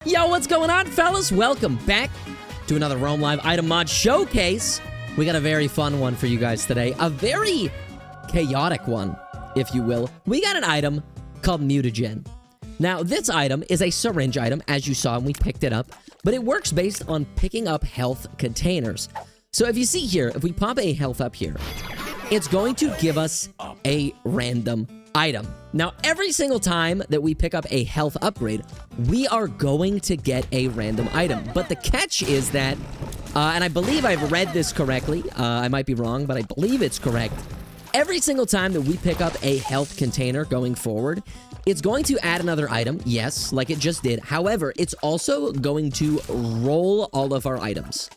Yo, what's going on, fellas? Welcome back to another Roam Live Item Mod Showcase. We got a very fun one for you guys today. A very chaotic one, if you will. We got an item called Mutagen. Now, this item is a syringe item, as you saw when we picked it up, but it works based on picking up health containers. So if you see here, if we pop a health up here, it's going to give us a random item. Now, every single time that we pick up a health upgrade, we are going to get a random item. But the catch is that, and I believe I've read this correctly, I might be wrong, but I believe it's correct. Every single time that we pick up a health container going forward, it's going to add another item, yes, like it just did. However, it's also going to roll all of our items.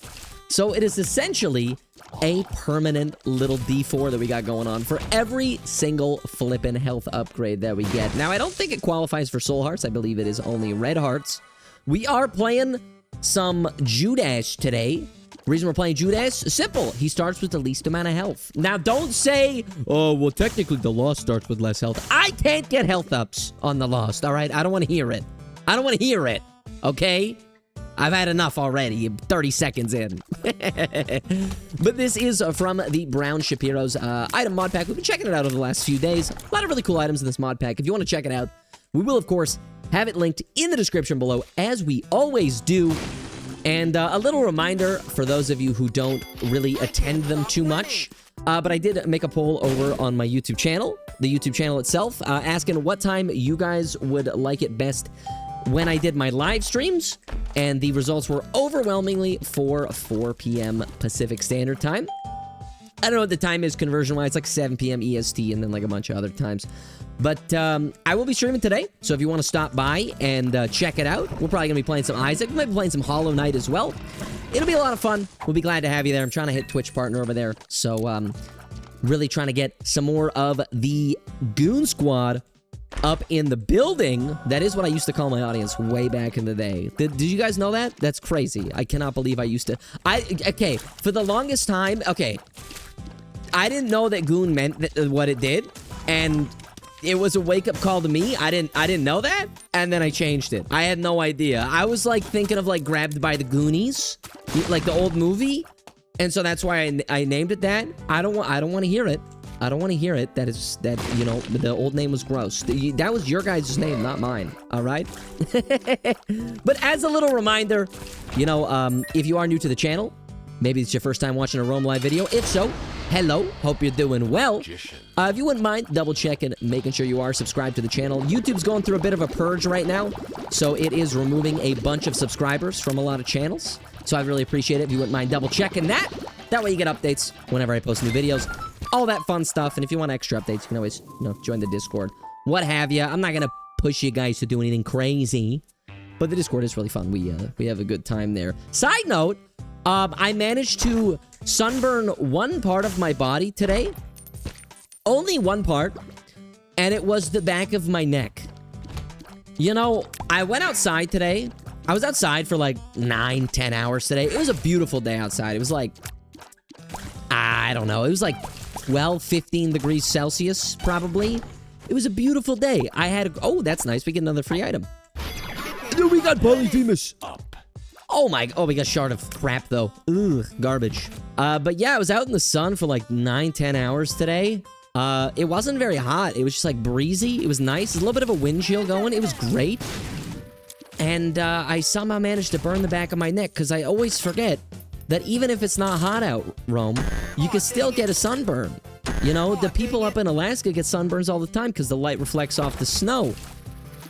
So it is essentially a permanent little D4 that we got going on for every single flippin' health upgrade that we get. Now, I don't think it qualifies for soul hearts. I believe it is only red hearts. We are playing some Judas today. Reason we're playing Judas? Simple. He starts with the least amount of health. Now, don't say, oh, well, technically the Lost starts with less health. I can't get health ups on the Lost, all right? I don't want to hear it. I don't want to hear it, okay? I've had enough already, 30 seconds in. But this is from the Brown Shapiro's item mod pack. We've been checking it out over the last few days. A lot of really cool items in this mod pack. If you want to check it out, we will, of course, have it linked in the description below, as we always do. And a little reminder for those of you who don't really attend them too much, but I did make a poll over on my YouTube channel, the YouTube channel itself, asking what time you guys would like it best when I did my live streams, and the results were overwhelmingly for 4 p.m. Pacific Standard Time. I don't know what the time is conversion-wise, like 7 p.m. EST, and then like a bunch of other times. But I will be streaming today, so if you want to stop by and check it out, we're probably going to be playing some Isaac. We might be playing some Hollow Knight as well. It'll be a lot of fun. We'll be glad to have you there. I'm trying to hit Twitch partner over there, so really trying to get some more of the Goon Squad up in the building. That is what I used to call my audience way back in the day. Did you guys know that? That's crazy. I cannot believe I used to. Okay, for the longest time, okay, I didn't know that Goon meant what it did, and it was a wake-up call to me. I didn't know that, and then I changed it. I had no idea. I was like thinking of like Grabbed by the Goonies, like the old movie, and so that's why I named it that. I don't want to hear it. I don't want to hear it. That, you know, the old name was gross. That was your guys' name, not mine. All right? But as a little reminder, you know, if you are new to the channel, maybe it's your first time watching a Roam Live video. If so, hello. Hope you're doing well. If you wouldn't mind double checking, making sure you are subscribed to the channel. YouTube's going through a bit of a purge right now, so it is removing a bunch of subscribers from a lot of channels. So I'd really appreciate it if you wouldn't mind double checking that. That way you get updates whenever I post new videos. All that fun stuff. And if you want extra updates, you can always, you know, join the Discord. What have you. I'm not going to push you guys to do anything crazy, but the Discord is really fun. We have a good time there. Side note, I managed to sunburn one part of my body today. Only one part. And it was the back of my neck. You know, I went outside today. I was outside for like 9-10 hours today. It was a beautiful day outside. It was like, I don't know. It was like 12-15 degrees Celsius, probably. It was a beautiful day. I had... Oh, that's nice. We get another free item. We got Polyphemus. Oh, my... Oh, we got Shard of Crap, though. Ugh, garbage. But yeah, I was out in the sun for like 9-10 hours today. It wasn't very hot. It was just like breezy. It was nice. There's a little bit of a wind chill going. It was great. And I somehow managed to burn the back of my neck, because I always forget that even if it's not hot out, Rome, you can still get a sunburn. You know, the people up in Alaska get sunburns all the time because the light reflects off the snow.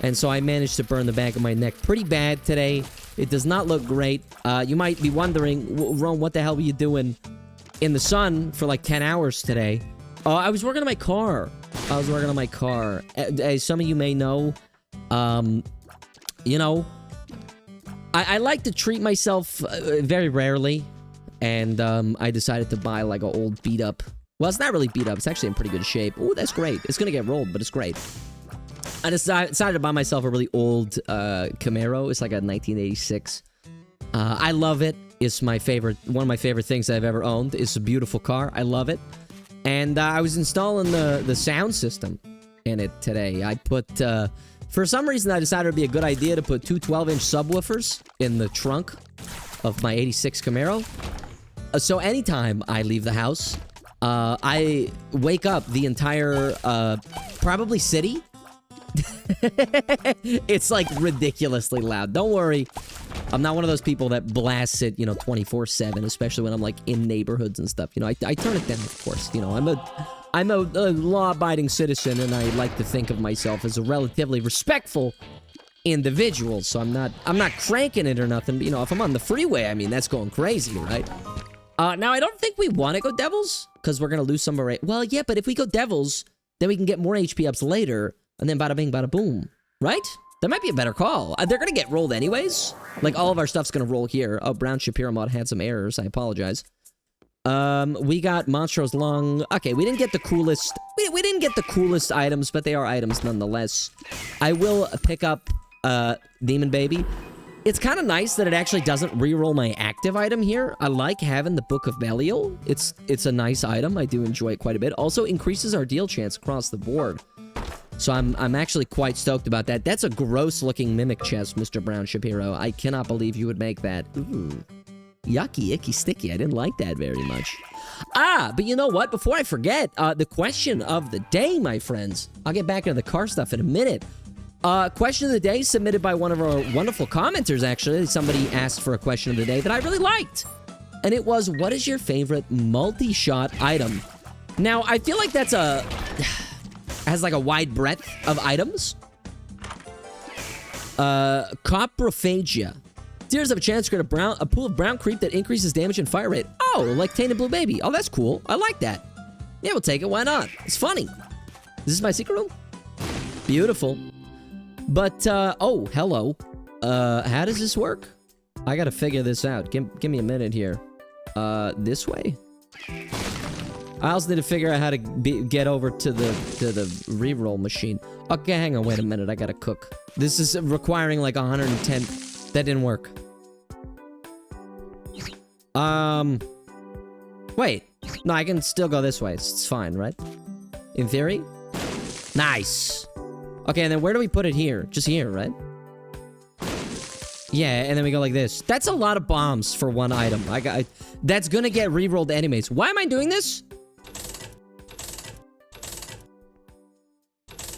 And so I managed to burn the back of my neck pretty bad today. It does not look great. You might be wondering, Rome, what the hell were you doing in the sun for like 10 hours today? I was working on my car. As some of you may know, you know, I like to treat myself very rarely, and I decided to buy like an old beat up. Well, it's not really beat up. It's actually in pretty good shape. Oh, that's great. It's gonna get rolled, but it's great. I decided to buy myself a really old Camaro. It's like a 1986. I love it. It's my favorite. One of my favorite things I've ever owned. It's a beautiful car. I love it. And I was installing the sound system in it today. I put For some reason, I decided it'd be a good idea to put two 12-inch subwoofers in the trunk of my 86 Camaro. So anytime I leave the house, I wake up the entire, probably city. It's like ridiculously loud. Don't worry. I'm not one of those people that blasts it, you know, 24/7, especially when I'm like in neighborhoods and stuff. You know, I turn it down, of course. You know, I'm a law-abiding citizen, and I like to think of myself as a relatively respectful individual. So I'm not cranking it or nothing. But, you know, if I'm on the freeway, I mean, that's going crazy, right? Now I don't think we want to go Devils because we're gonna lose some of our. Well, yeah, but if we go Devils, then we can get more HP ups later, and then bada bing, bada boom, right? That might be a better call. They're gonna get rolled anyways. Like, all of our stuff's gonna roll here. Oh, Brown Shapiro mod had some errors. I apologize. We got Monstro's Lung. Okay, we didn't get the coolest... We didn't get the coolest items, but they are items nonetheless. I will pick up, Demon Baby. It's kind of nice that it actually doesn't reroll my active item here. I like having the Book of Belial. It's a nice item. I do enjoy it quite a bit. Also increases our deal chance across the board. So I'm actually quite stoked about that. That's a gross-looking mimic chest, Mr. Brown Shapiro. I cannot believe you would make that. Ooh. Yucky, icky, sticky. I didn't like that very much. But you know what? Before I forget, the question of the day, my friends. I'll get back into the car stuff in a minute. Question of the day submitted by one of our wonderful commenters, actually. Somebody asked for a question of the day that I really liked. And it was, what is your favorite multi-shot item? Now, I feel like that's has like a wide breadth of items. Coprophagia. Tears of a chance to create a pool of brown creep that increases damage and fire rate. Oh, like Tainted Blue Baby. Oh, that's cool. I like that. Yeah, we'll take it. Why not? It's funny. Is this my secret room? Beautiful. But, oh, hello. How does this work? I gotta figure this out. Give me a minute here. This way? I also need to figure out how to get over to the reroll machine. Okay, hang on, wait a minute. I gotta cook. This is requiring like 110. That didn't work. Wait. No, I can still go this way. It's fine, right? In theory? Nice. Okay, and then where do we put it here? Just here, right? Yeah, and then we go like this. That's a lot of bombs for one item. That's gonna get rerolled anyways. Why am I doing this?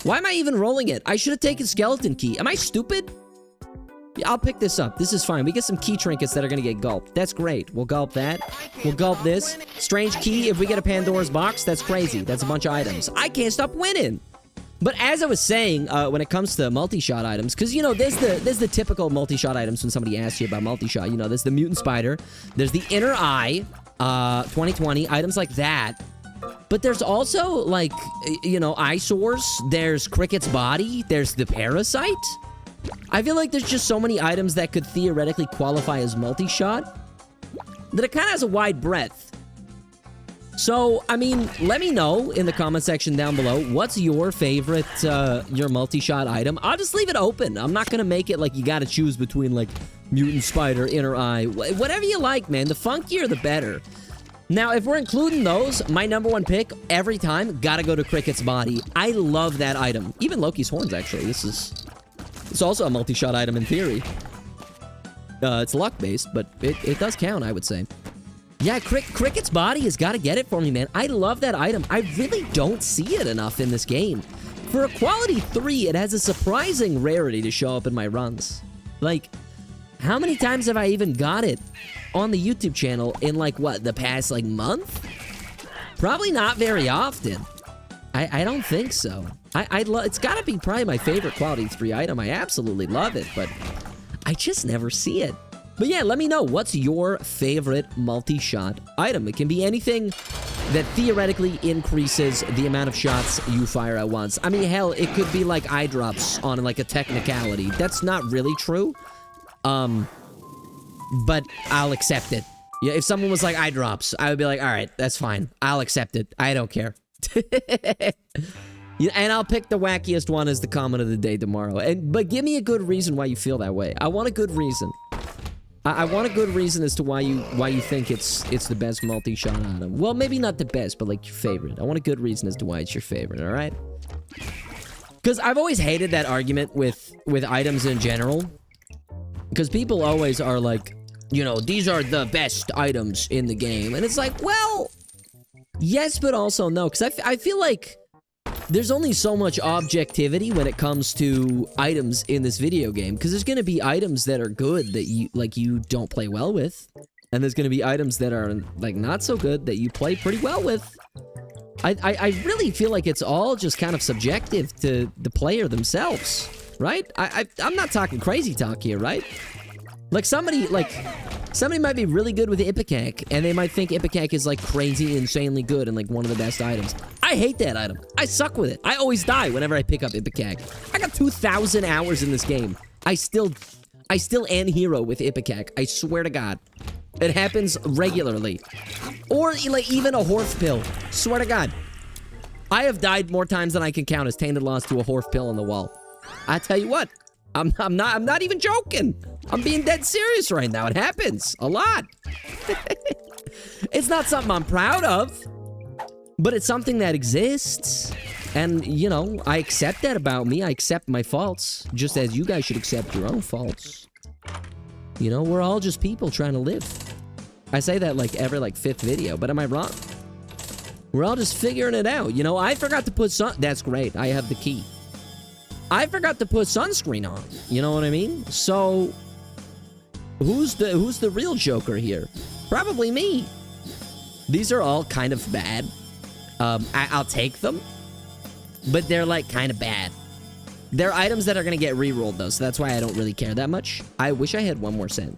Why am I even rolling it? I should have taken Skeleton Key. Am I stupid? Yeah, I'll pick this up. This is fine. We get some key trinkets that are gonna get gulped. That's great. We'll gulp that. We'll gulp this. Strange key. If we get a Pandora's box, that's crazy. That's a bunch of items. I can't stop winning. But as I was saying, when it comes to multi-shot items, because, you know, there's the typical multi-shot items when somebody asks you about multi-shot. You know, there's the Mutant Spider. There's the Inner Eye, 2020, items like that. But there's also, like, you know, eyesores. There's Cricket's Body. There's the Parasite. I feel like there's just so many items that could theoretically qualify as multi-shot that it kind of has a wide breadth. So, I mean, let me know in the comment section down below, what's your favorite, your multi-shot item? I'll just leave it open. I'm not gonna make it like you gotta choose between, like, Mutant Spider, Inner Eye, whatever you like, man. The funkier, the better. Now, if we're including those, my #1 pick, every time, gotta go to Cricket's Body. I love that item. Even Loki's Horns, actually. It's also a multi-shot item in theory. It's luck-based, but it does count, I would say. Yeah, Cricket's Body has got to get it for me, man. I love that item. I really don't see it enough in this game. For a quality 3, it has a surprising rarity to show up in my runs. Like, how many times have I even got it on the YouTube channel in, like, what, the past, like, month? Probably not very often. I don't think so. It's got to be probably my favorite quality 3 item. I absolutely love it, but I just never see it. But yeah, let me know, what's your favorite multi-shot item? It can be anything that theoretically increases the amount of shots you fire at once. I mean, hell, it could be like eye drops on like a technicality. That's not really true. But I'll accept it. Yeah, if someone was like eye drops, I would be like, all right, that's fine. I'll accept it. I don't care. Yeah, and I'll pick the wackiest one as the comment of the day tomorrow. But give me a good reason why you feel that way. I want a good reason. I want a good reason as to why you think it's the best multi-shot item. Well, maybe not the best, but like your favorite. I want a good reason as to why it's your favorite, all right? Because I've always hated that argument with items in general. Because people always are like, you know, these are the best items in the game. And it's like, well, yes, but also no. Because I feel like there's only so much objectivity when it comes to items in this video game. Because there's going to be items that are good that you don't play well with. And there's going to be items that are, like, not so good that you play pretty well with. I really feel like it's all just kind of subjective to the player themselves, right? I'm not talking crazy talk here, right? Like, somebody might be really good with Ipecac, and they might think Ipecac is, like, crazy, insanely good and, like, one of the best items. I hate that item. I suck with it. I always die whenever I pick up Ipecac. I got 2,000 hours in this game. I still am hero with Ipecac. I swear to God. It happens regularly. Or, like, even a Horf pill. Swear to God. I have died more times than I can count as Tainted Lost to a Horf pill on the wall. I tell you what. I'm not even joking. I'm being dead serious right now. It happens. A lot. It's not something I'm proud of. But it's something that exists. And, you know, I accept that about me. I accept my faults. Just as you guys should accept your own faults. You know, we're all just people trying to live. I say that like every like 5th video, but am I wrong? We're all just figuring it out. You know, I forgot to put that's great. I have the key. I forgot to put sunscreen on. You know what I mean? So who's the real Joker here? Probably me. These are all kind of bad. I'll take them, but they're like kind of bad. They're items that are going to get rerolled, though, so that's why I don't really care that much. I wish I had 1 more cent.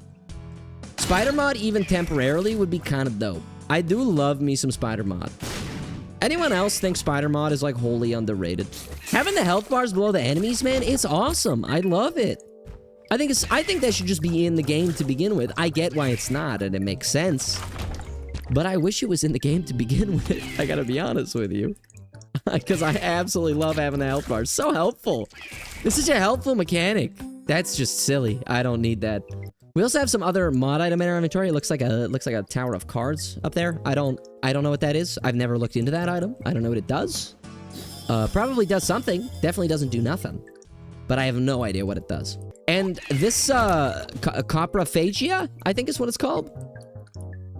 Spider mod, even temporarily, would be kind of dope. I do love me some Spider mod. Anyone else think Spider mod is, like, wholly underrated? Having the health bars below the enemies, man, it's awesome. I love it. I think that should just be in the game to begin with. I get why it's not, and it makes sense. But I wish it was in the game to begin with. I gotta be honest with you. Because I absolutely love having the health bars. So helpful. This is a helpful mechanic. That's just silly. I don't need that. We also have some other mod item in our inventory. It looks like a tower of cards up there. I don't know what that is. I've never looked into that item. I don't know what it does. Probably does something. Definitely doesn't do nothing. But I have no idea what it does. And this coprophagia, I think is what it's called.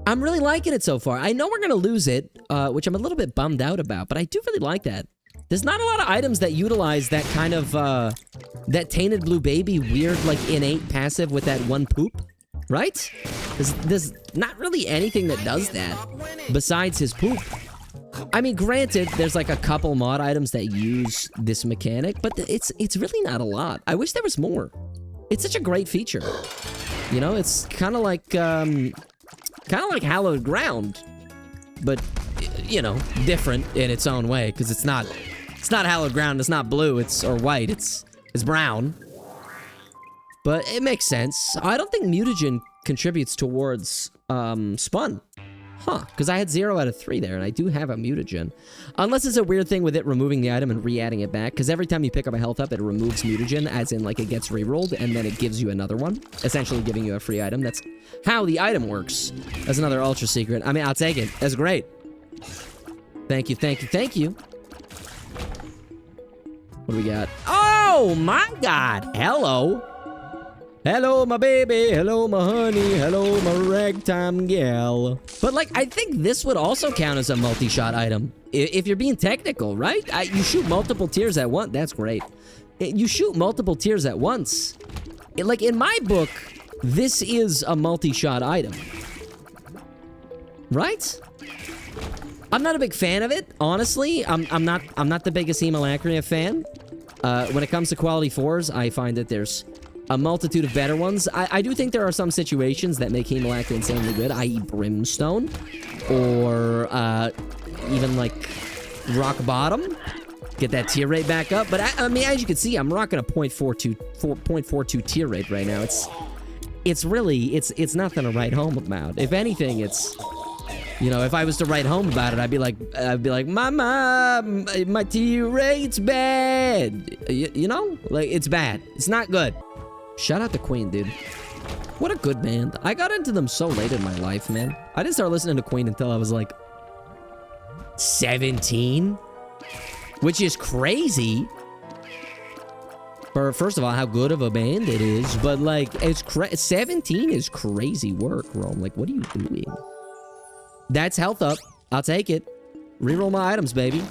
I'm really liking it so far. I know we're gonna lose it, which I'm a little bit bummed out about, but I do really like that. There's not a lot of items that utilize that kind of, that Tainted Blue Baby weird, like, innate passive with that 1 poop, right? There's not really anything that does that besides his poop. I mean, granted, there's, like, a couple mod items that use this mechanic, but it's really not a lot. I wish there was more. It's such a great feature. You know, it's kind of like Hallowed Ground, but, you know, different in its own way, because it's not Hallowed Ground, it's not blue, or white, it's brown. But it makes sense. I don't think Mutagen contributes towards, Spun. Huh, because I had 0 out of 3 there, and I do have a Mutagen. Unless it's a weird thing with it removing the item and re-adding it back, because every time you pick up a health up, it removes Mutagen, as in, like, it gets re-rolled, and then it gives you another one, essentially giving you a free item. That's how the item works. That's another ultra secret. I mean, I'll take it. That's great. Thank you, thank you, thank you. What do we got? Oh, my God. Hello. Hello, my baby. Hello, my honey. Hello, my ragtime gal. But, like, I think this would also count as a multi-shot item. If you're being technical, right? You shoot multiple tiers at once. That's great. You shoot multiple tiers at once. Like, in my book, this is a multi-shot item. Right? I'm not a big fan of it, honestly. I'm not the biggest Hemolacria fan. When it comes to quality 4s, I find that there's a multitude of better ones. I do think there are some situations that make Hemolacria insanely good, i.e. Brimstone, or even like Rock Bottom. Get that tier rate back up. But I mean, as you can see, I'm rocking a 0.42 tier rate right now. It's really nothing to write home about. If anything, it's, you know, if I was to write home about it, I'd be like, Mama, my tier rate's bad. You know, like, it's bad. It's not good. Shout out to Queen, dude. What a good band. I got into them so late in my life, man. I didn't start listening to Queen until I was like 17, which is crazy For, first of all, how good of a band it is. But, like, 17 is crazy work, Rome. Like, what are you doing? That's health up. I'll take it. Reroll my items, baby.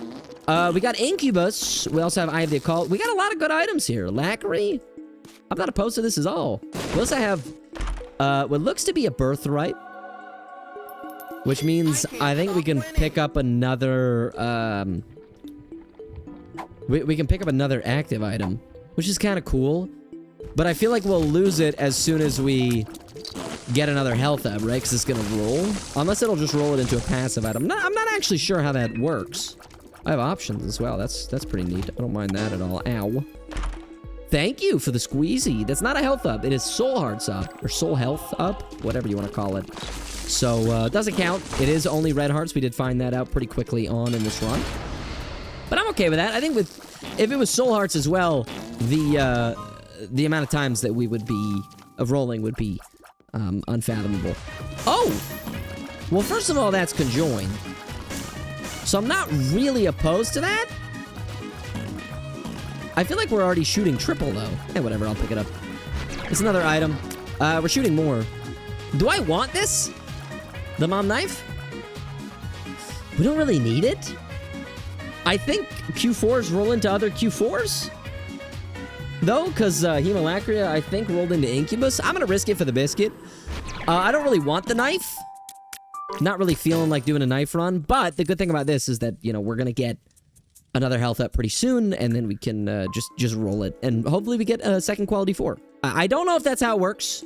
We got Incubus. We also have Eye of the Occult. We got a lot of good items here. Lackery. I'm not opposed to this at all. We also have what looks to be a Birthright. Which means I think we can pick up another... we can pick up another active item. Which is kind of cool. But I feel like we'll lose it as soon as we get another health up, right? Because it's going to roll. Unless it'll just roll it into a passive item. I'm not actually sure how that works. I have options as well. That's pretty neat. I don't mind that at all. Ow. Thank you for the squeezy. That's not a health up. It is soul hearts up. Or soul health up. Whatever you want to call it. So, it doesn't count. It is only red hearts. We did find that out pretty quickly on in this run. But I'm okay with that. I think if it was soul hearts as well, the amount of times that we would be rolling would be unfathomable. Oh! Well, first of all, that's conjoined. So I'm not really opposed to that. I feel like we're already shooting triple, though. Yeah, whatever, I'll pick it up. It's another item. We're shooting more. Do I want this? The mom knife? We don't really need it. I think Q4s roll into other Q4s. Though, because Hemolacria, I think, rolled into Incubus. I'm going to risk it for the biscuit. I don't really want the knife. Not really feeling like doing a knife run. But the good thing about this is that, you know, we're going to get another health up pretty soon. And then we can just roll it. And hopefully we get a second quality 4. I don't know if that's how it works.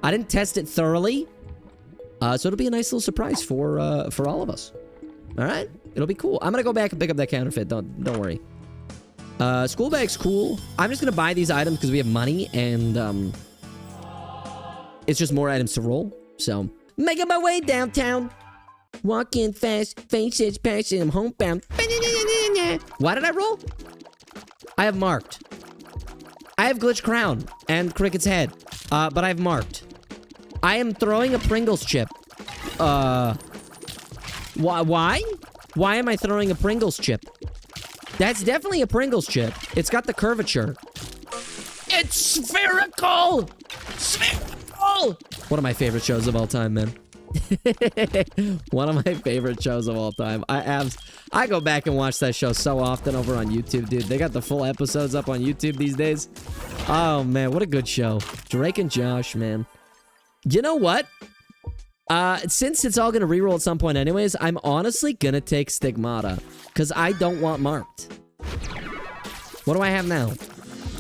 I didn't test it thoroughly. So it'll be a nice little surprise for all of us. All right? It'll be cool. I'm going to go back and pick up that counterfeit. Don't worry. School bag's cool. I'm just going to buy these items because we have money. And it's just more items to roll. So, making my way downtown. Walking fast. Faces passing. I'm homebound. Why did I roll? I have marked. I have Glitch Crown and Cricket's Head. But I have marked. I am throwing a Pringles chip. Why? Why am I throwing a Pringles chip? That's definitely a Pringles chip. It's got the curvature. It's spherical! Spherical! One of my favorite shows of all time, man. One of my favorite shows of all time. I go back and watch that show so often over on YouTube, dude. They got the full episodes up on YouTube these days. Oh, man, what a good show. Drake and Josh, man. You know what? Since it's all gonna reroll at some point anyways, I'm honestly gonna take Stigmata. Because I don't want marked. What do I have now?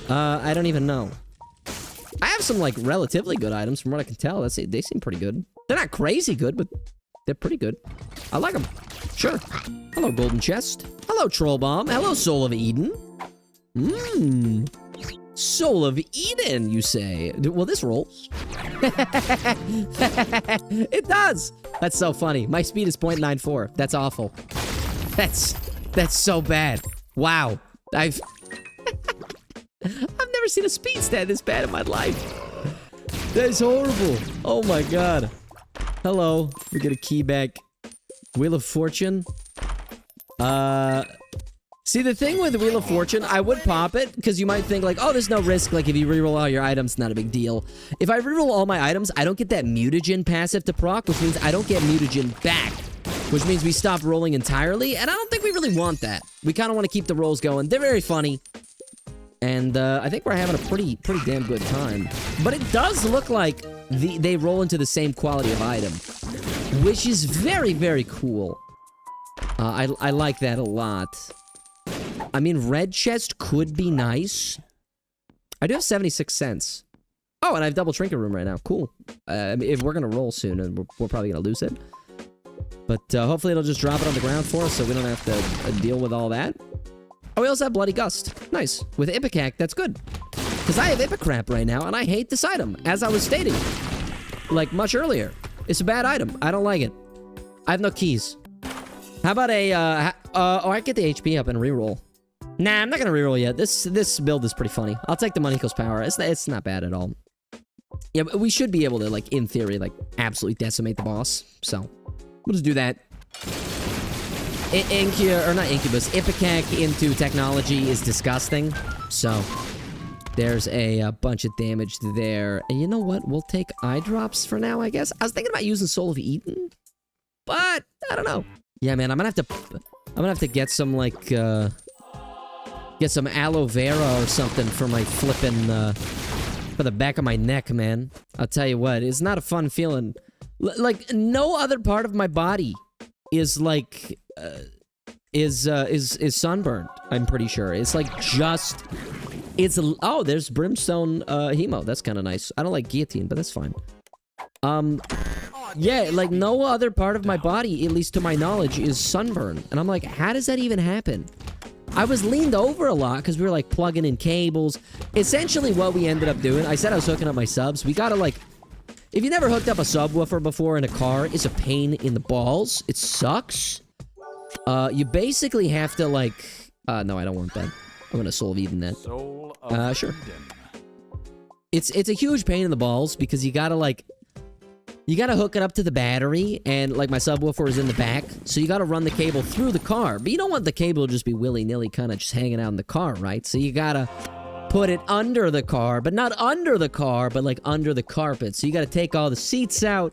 I don't even know. I have some, like, relatively good items from what I can tell. They seem pretty good. They're not crazy good, but they're pretty good. I like them. Sure. Hello, Golden Chest. Hello, Troll Bomb. Hello, Soul of Eden. Mmm. Soul of Eden, you say? Well, this rolls. It does. That's so funny. My speed is 0.94. That's awful. That's so bad. Wow. I've never seen a speed stat this bad in my life. That's horrible. Oh my god. Hello. We get a key back. Wheel of Fortune. See, the thing with Wheel of Fortune, I would pop it, because you might think, like, oh, there's no risk. Like, if you reroll all your items, not a big deal. If I reroll all my items, I don't get that Mutagen passive to proc, which means I don't get Mutagen back. Which means we stop rolling entirely, and I don't think we really want that. We kind of want to keep the rolls going. They're very funny. And I think we're having a pretty damn good time. But it does look like they roll into the same quality of item. Which is very, very cool. I like that a lot. I mean, red chest could be nice. I do have 76 cents. Oh, and I have double trinket room right now. Cool. I mean, if we're going to roll soon, and we're probably going to lose it. But hopefully it'll just drop it on the ground for us so we don't have to deal with all that. Oh, we also have Bloody Gust. Nice. With Ipecac, that's good. Because I have Ipicrap right now, and I hate this item, as I was stating. Like, much earlier. It's a bad item. I don't like it. I have no keys. How about a, I get the HP up and reroll. Nah, I'm not gonna reroll yet. This build is pretty funny. I'll take the money equals power. It's not bad at all. Yeah, but we should be able to, like, in theory, like, absolutely decimate the boss. So, we'll just do that. Not Incubus. Ipecac into technology is disgusting. So, There's a bunch of damage there. And you know what? We'll take eye drops for now, I guess. I was thinking about using Soul of Eden, but I don't know. Yeah, man, I'm gonna have to get some, like, get some aloe vera or something for my flippin', for the back of my neck, man. I'll tell you what, it's not a fun feeling. Like, no other part of my body is, like, is sunburned, I'm pretty sure. It's, like, just... It's... Oh, there's brimstone, hemo. That's kind of nice. I don't like guillotine, but that's fine. Yeah, like, no other part of my body, at least to my knowledge, is sunburned. And I'm like, how does that even happen? I was leaned over a lot because we were, like, plugging in cables. Essentially, what we ended up doing... I said I was hooking up my subs. We gotta, like... If you never hooked up a subwoofer before in a car, it's a pain in the balls. It sucks. You basically have to, like... no, I don't want that. I'm gonna Soul of Eden that. Sure. It's a huge pain in the balls because you gotta, like... You gotta hook it up to the battery, and, like, my subwoofer is in the back, so you gotta run the cable through the car. But you don't want the cable to just be willy-nilly kind of just hanging out in the car, right? So you gotta put it under the car, but not under the car, but, like, under the carpet. So you gotta take all the seats out.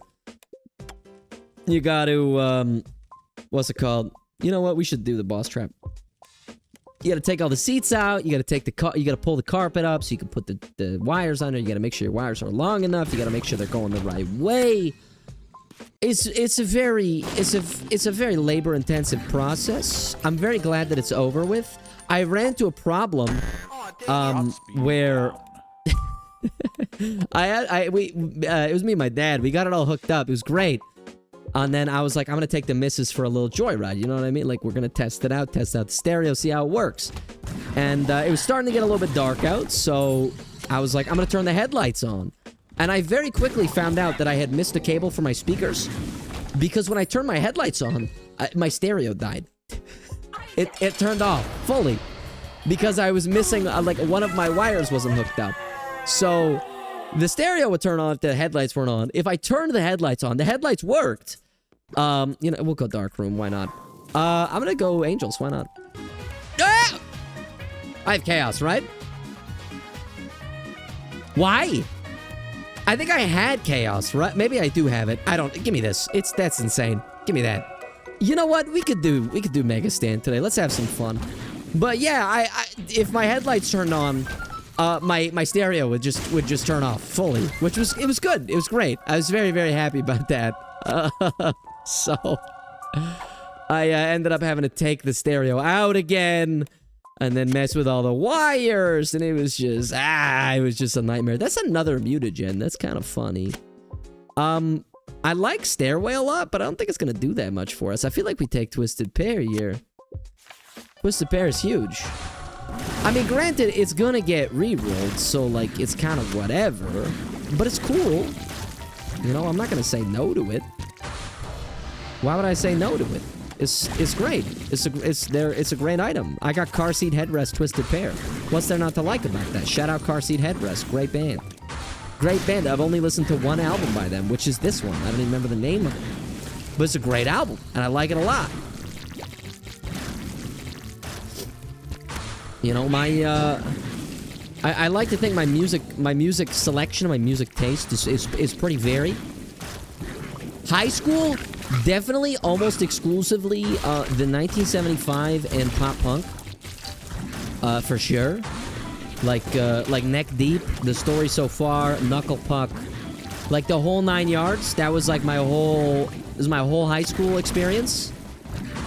You gotta, what's it called? You know what? We should do the boss trap. You gotta take all the seats out. You gotta take you gotta pull the carpet up so you can put the wires under. You gotta make sure your wires are long enough. You gotta make sure they're going the right way. It's a very labor-intensive process. I'm very glad that it's over with. I ran into a problem, where it was me and my dad. We got it all hooked up. It was great. And then I was like, I'm gonna take the missus for a little joyride, you know what I mean? Like, we're gonna test it out, test out the stereo, see how it works. And it was starting to get a little bit dark out, so I was like, I'm gonna turn the headlights on. And I very quickly found out that I had missed a cable for my speakers, because when I turned my headlights on, my stereo died. It turned off fully, because I was missing, like, one of my wires wasn't hooked up. So the stereo would turn on if the headlights weren't on. If I turned the headlights on, the headlights worked. You know, we'll go dark room. Why not? I'm gonna go angels. Why not? Ah! I have chaos, right? Why? I think I had chaos, right? Maybe I do have it. I don't. Give me this. That's insane. Give me that. You know what? We could do Mega Stand today. Let's have some fun. But yeah, if my headlights turned on, my stereo would just turn off fully, it was good. It was great. I was very, very happy about that. So I ended up having to take the stereo out again and then mess with all the wires, and it was just a nightmare. That's another mutagen. That's kind of funny. I like Stairway a lot, but I don't think it's gonna do that much for us. I feel like we take Twisted Pair here. Twisted Pair is huge. I mean, granted, it's gonna get re-rolled, so, like, it's kind of whatever. But it's cool. You know, I'm not gonna say no to it. Why would I say no to it? It's great. It's a great item. I got Car Seat Headrest Twisted Pair. What's there not to like about that? Shout out Car Seat Headrest. Great band. Great band. I've only listened to one album by them, which is this one. I don't even remember the name of it. But it's a great album, and I like it a lot. You know, I like to think my music selection, my music taste is pretty varied. High school, definitely almost exclusively the 1975 and pop punk, for sure. Like Neck Deep, The Story So Far, Knuckle Puck, like the whole 9 yards. That was like my whole high school experience.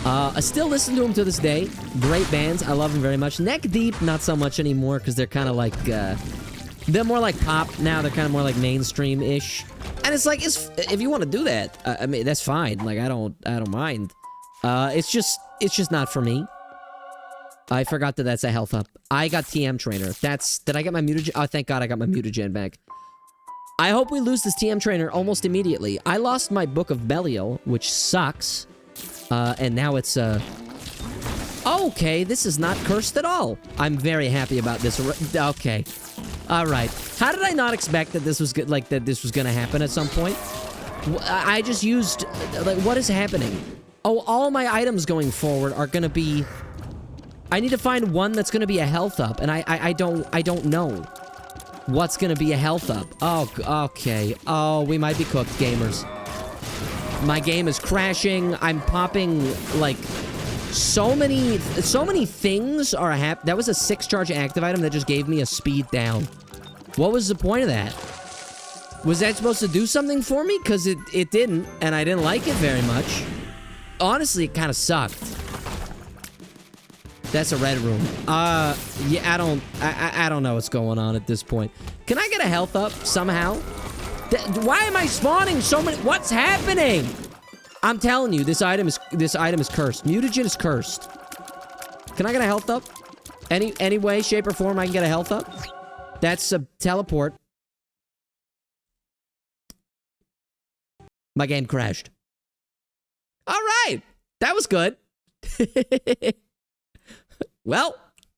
I still listen to them to this day. Great bands. I love them very much. Neck Deep, not so much anymore, because they're kind of like, they're more like pop now. They're kind of more like mainstream-ish. And it's like, if you want to do that, I mean, that's fine. Like, I don't mind. It's just not for me. I forgot that that's a health up. I got TM Trainer. Did I get my Mutagen? Oh, thank God I got my Mutagen back. I hope we lose this TM Trainer almost immediately. I lost my Book of Belial, which sucks. And now it's, okay, this is not cursed at all. I'm very happy about this. Okay. Alright. How did I not expect that this was good, like, that this was gonna happen at some point? I just used, like, what is happening? Oh, all my items going forward are gonna be... I need to find one that's gonna be a health up, and I don't know. What's gonna be a health up? Oh, okay. Oh, we might be cooked, gamers. My game is crashing. I'm popping, like, so many things are happening. That was a 6-charge active item that just gave me a speed down. What was the point of that? Was that supposed to do something for me? Because it didn't, and I didn't like it very much. Honestly, it kind of sucked. That's a red room. Yeah, I don't know what's going on at this point. Can I get a health up somehow? Why am I spawning so many? What's happening? I'm telling you, this item is cursed. Mutagen is cursed. Can I get a health up? Any way, shape, or form I can get a health up? That's a teleport. My game crashed. All right, that was good. Well,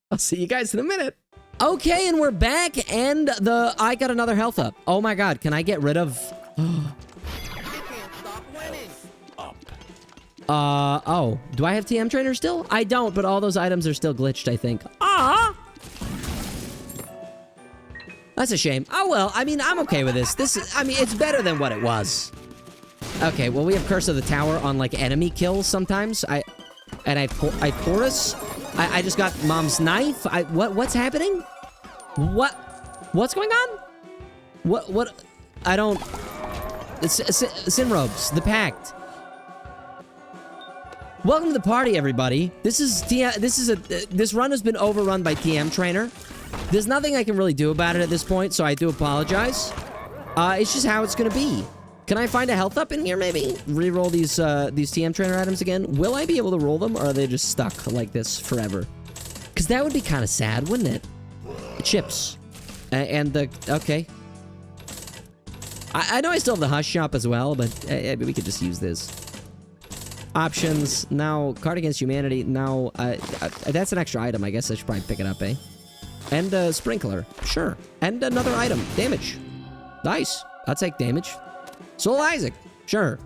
I'll see you guys in a minute. Okay, and we're back, and I got another health up. Oh my god, can I get rid of... Oh. Do I have TM Trainer still? I don't, but all those items are still glitched, I think. Ah! That's a shame. Oh well, I mean, I'm okay with this. I mean, it's better than what it was. Okay, well, we have Curse of the Tower on, like, enemy kills sometimes. I porous. I just got Mom's knife. What's happening? What's going on? What? I don't... Sin Robes, the Pact. Welcome to the party, everybody. This run has been overrun by TM Trainer. There's nothing I can really do about it at this point, so I do apologize. It's just how it's gonna be. Can I find a health up in here, maybe? Reroll these TM Trainer items again? Will I be able to roll them, or are they just stuck like this forever? Because that would be kind of sad, wouldn't it? Chips. Okay. I know I still have the Hush Shop as well, but we could just use this. Options. Now, Card Against Humanity. Now, that's an extra item. I guess I should probably pick it up, eh? And Sprinkler. Sure. And another item. Damage. Nice. I'll take damage. Soul Isaac. Sure.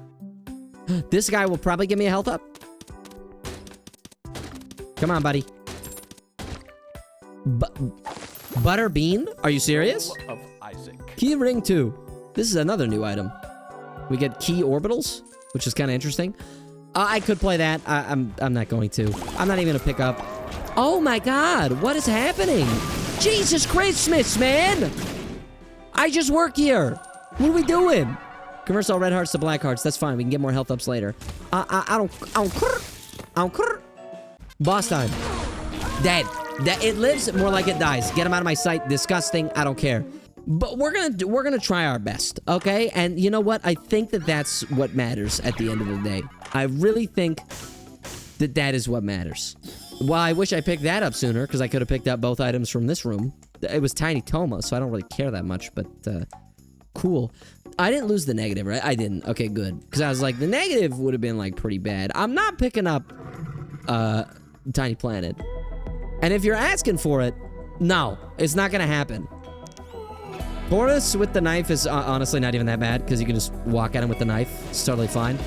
This guy will probably give me a health up. Come on, buddy. Butter Bean? Are you serious? Of Isaac. Key Ring 2. This is another new item. We get Key Orbitals, which is kind of interesting. I could play that. I'm not going to. I'm not even gonna pick up. Oh my god, what is happening? Jesus Christmas, man! I just work here. What are we doing? Convert all red hearts to black hearts. That's fine. We can get more health ups later. I don't. Boss time. Dead. It lives more like it dies. Get him out of my sight. Disgusting. I don't care. But we're gonna try our best, okay? And you know what? I think that's what matters at the end of the day. I really think that is what matters. Well, I wish I picked that up sooner, because I could have picked up both items from this room. It was Tiny Toma, so I don't really care that much, but cool. I didn't lose the negative, right? I didn't. Okay, good. Because I was like, the negative would have been, like, pretty bad. I'm not picking up Tiny Planet. And if you're asking for it, no, it's not gonna happen. Boris with the knife is honestly not even that bad, because you can just walk at him with the knife. It's totally fine.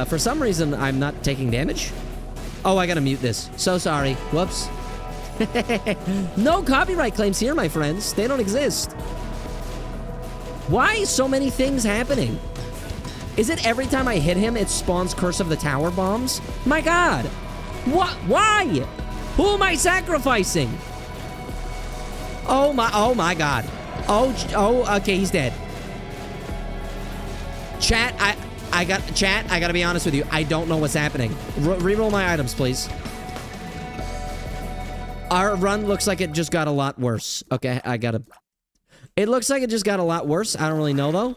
For some reason, I'm not taking damage. Oh, I gotta mute this. So sorry. Whoops. No copyright claims here, my friends. They don't exist. Why so many things happening? Is it every time I hit him, it spawns Curse of the Tower bombs? My god. What? Why? Who am I sacrificing? Oh my god. Oh, okay, he's dead. Chat, I gotta be honest with you. I don't know what's happening. Reroll my items, please. Our run looks like it just got a lot worse. Okay, it looks like it just got a lot worse. I don't really know, though.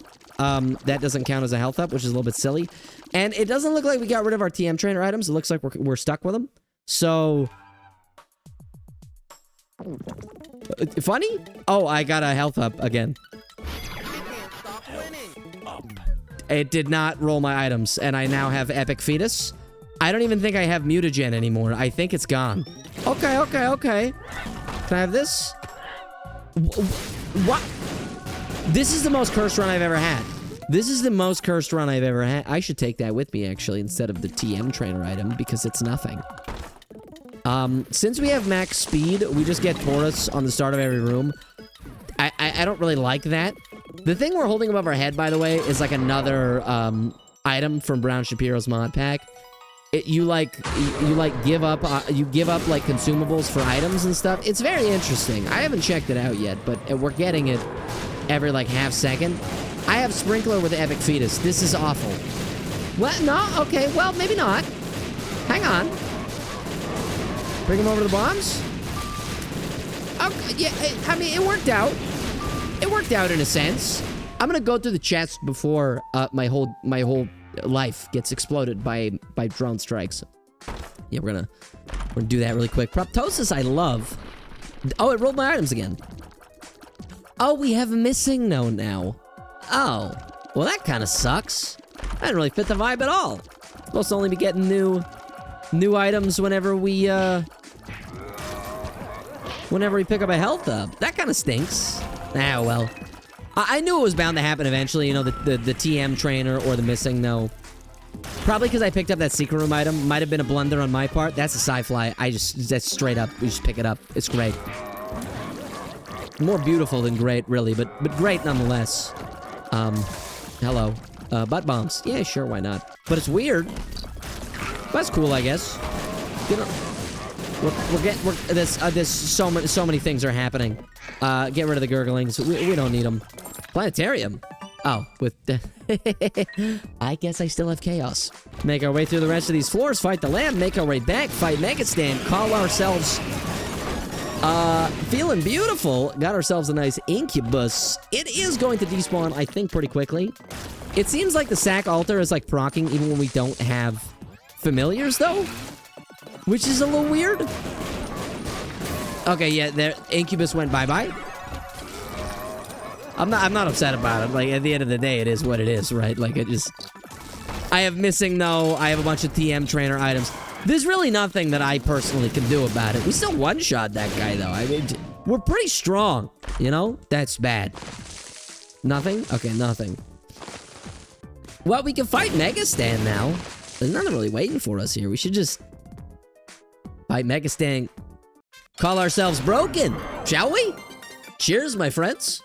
That doesn't count as a health up, which is a little bit silly. And it doesn't look like we got rid of our TM Trainer items. It looks like we're stuck with them. So... funny? Oh, I got a health up again. It did not roll my items, and I now have Epic Fetus. I don't even think I have Mutagen anymore. I think it's gone. Okay. Can I have this? What? This is the most cursed run I've ever had. This is the most cursed run I've ever had. I should take that with me, actually, instead of the TM Trainer item, because it's nothing. Since we have max speed, we just get Taurus on the start of every room. I don't really like that. The thing we're holding above our head, by the way, is like another item from Brown Shapiro's mod pack. You give up like consumables for items and stuff. It's very interesting. I haven't checked it out yet, but we're getting it every like half second. I have Sprinkler with Epic Fetus. This is awful. What? No? Okay, well, maybe not. Hang on. Bring him over to the bombs? Okay, yeah, I mean, it worked out. It worked out in a sense. I'm gonna go through the chest before my whole life gets exploded by drone strikes. Yeah, we're gonna do that really quick. Proptosis, I love. Oh, it rolled my items again. Oh, we have a missing no now. Oh, well, that kind of sucks. That didn't really fit the vibe at all. Supposed to only be getting new items whenever we pick up a health up. That kind of stinks. Ah, well. I knew it was bound to happen eventually, you know, the TM trainer or the missing no. Probably because I picked up that secret room item. Might have been a blunder on my part. That's a sci-fly. That's straight up. We just pick it up. It's great. More beautiful than great, really, but great nonetheless. Hello. Butt bombs. Yeah, sure, why not? But it's weird. That's cool, I guess. You know, there's so many things are happening. Get rid of the gurglings. We don't need them. Planetarium. Oh, with I guess I still have chaos. Make our way through the rest of these floors. Fight the lamb. Make our way back. Fight Megastand. Call ourselves. Feeling beautiful. Got ourselves a nice incubus. It is going to despawn, I think, pretty quickly. It seems like the sack altar is like proccing even when we don't have familiars, though, which is a little weird. Okay, yeah, there. Incubus went bye-bye. I'm not upset about it. Like, at the end of the day, it is what it is, right? Like, I have missing no. I have a bunch of TM trainer items. There's really nothing that I personally can do about it. We still one-shot that guy, though. I mean, we're pretty strong, you know? That's bad. Nothing? Okay, nothing. Well, we can fight Megastand now. There's nothing really waiting for us here. We should just fight Megastand. Call ourselves broken, shall we? Cheers, my friends.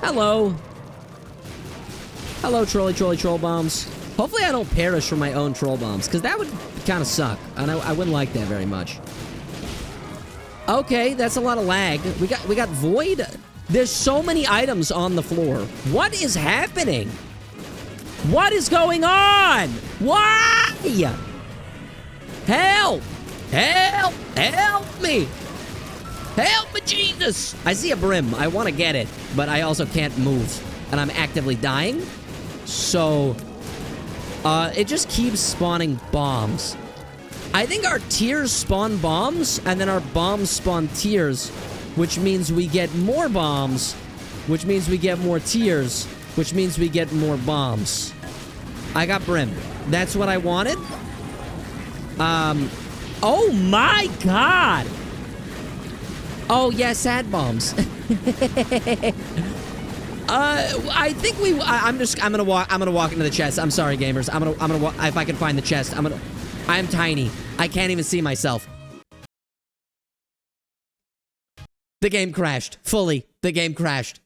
Hello. Hello, troll bombs. Hopefully I don't perish from my own troll bombs, because that would kind of suck, and I wouldn't like that very much. Okay, that's a lot of lag. We got void. There's so many items on the floor. What is happening? What is going on? Why? Help! Help! Help me! Help me, Jesus! I see a brim. I want to get it, but I also can't move, and I'm actively dying. So, it just keeps spawning bombs. I think our tiers spawn bombs, and then our bombs spawn tiers, which means we get more bombs, which means we get more tiers, which means we get more bombs. I got brim. That's what I wanted. Oh my god! Oh, yeah, sad bombs. I think I'm gonna walk into the chest. I'm sorry, gamers. I'm gonna walk, if I can find the chest. I'm tiny. I can't even see myself. The game crashed. Fully. The game crashed.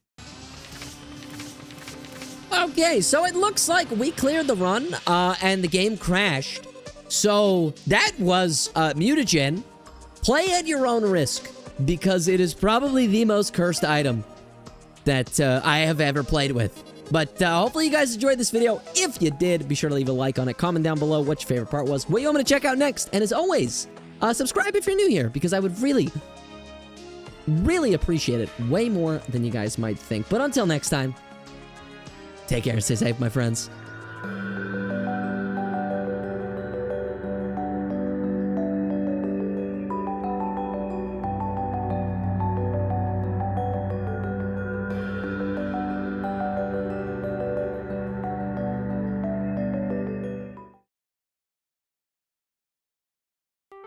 Okay, so it looks like we cleared the run, and the game crashed. So, that was, Mutagen. Play at your own risk, because it is probably the most cursed item that, I have ever played with. But, hopefully you guys enjoyed this video. If you did, be sure to leave a like on it. Comment down below what your favorite part was, what you want me to check out next. And as always, subscribe if you're new here, because I would really appreciate it way more than you guys might think. But until next time, take care and stay safe, my friends.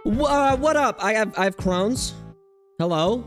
What up? I have Crohn's. Hello?